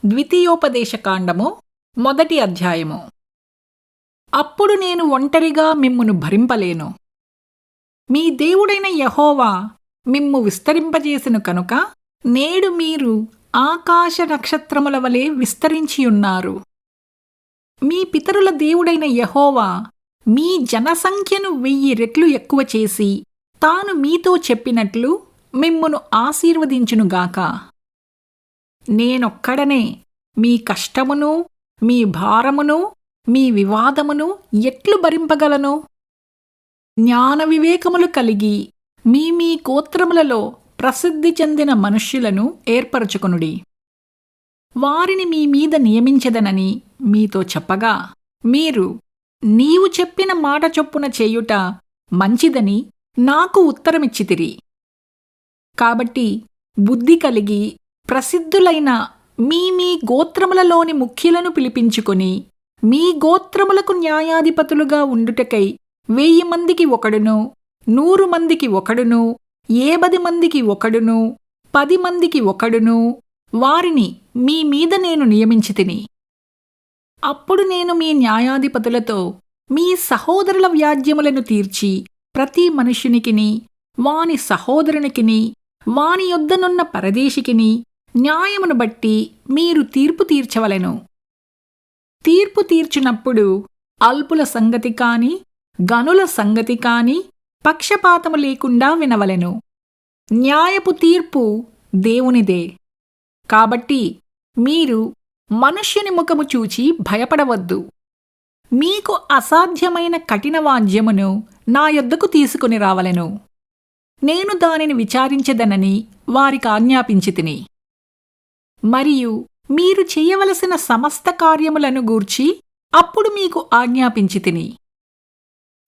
ద్వితీయోపదేశకాండము 1వ అధ్యాయము. అప్పుడు నేను ఒంటరిగా మిమ్మును భరింపలేను. మీ దేవుడైన యెహోవా మిమ్ము విస్తరింపజేసెను కనుక నేడు మీరు ఆకాశ నక్షత్రముల వలె విస్తరించియున్నారు. మీ పితరుల దేవుడైన యెహోవా మీ జనసంఖ్యను 1000 రెట్లు ఎక్కువ చేసి తాను మీతో చెప్పినట్లు మిమ్మును ఆశీర్వదించునుగాక. నేనొక్కడనే మీ కష్టమును, మీ భారమును, మీ వివాదమును ఎట్లు భరింపగలను? జ్ఞాన వివేకములు కలిగి మీ గోత్రములలో ప్రసిద్ధి చెందిన మనుష్యులను ఏర్పరచుకొనుడి. వారిని మీ మీద నియమించెదనని మీతో చెప్పగా మీరు నీవు చెప్పిన మాట చొప్పున చేయుట మంచిదని నాకు ఉత్తరమిచ్చితిరి. కాబట్టి బుద్ధి కలిగి ప్రసిద్ధులైన మీ గోత్రములలోని ముఖ్యులను పిలిపించుకొని మీ గోత్రములకు న్యాయాధిపతులుగా ఉండుటకై 1000 మందికి ఒకడును, 100 మందికి ఒకడును, 70 మందికి ఒకడును, 10 మందికి ఒకడును వారిని మీ మీద నేను నియమించితిని. అప్పుడు నేను మీ న్యాయాధిపతులతో మీ సహోదరుల వ్యాజ్యములను తీర్చి ప్రతి మనుష్యునికిని, వాని సహోదరునికిని, వాని యొద్దనున్న పరదేశికిని న్యాయమును బట్టి మీరు తీర్పు తీర్చవలెను. తీర్పు తీర్చునప్పుడు అల్పుల సంగతి కాని, గనుల సంగతి కాని పక్షపాతము లేకుండా వినవలెను. న్యాయపు తీర్పు దేవునిదే. కాబట్టి మీరు మనుష్యుని ముఖము చూచి భయపడవద్దు. మీకు అసాధ్యమైన కఠిన వాద్యమును నా యొద్దకు తీసుకుని రావలెను. నేను దానిని విచారించెదనని వారికి ఆజ్ఞాపించితిని. మరియు మీరు చేయవలసిన సమస్త కార్యములను గూర్చి అప్పుడు మీకు ఆజ్ఞాపించితిని.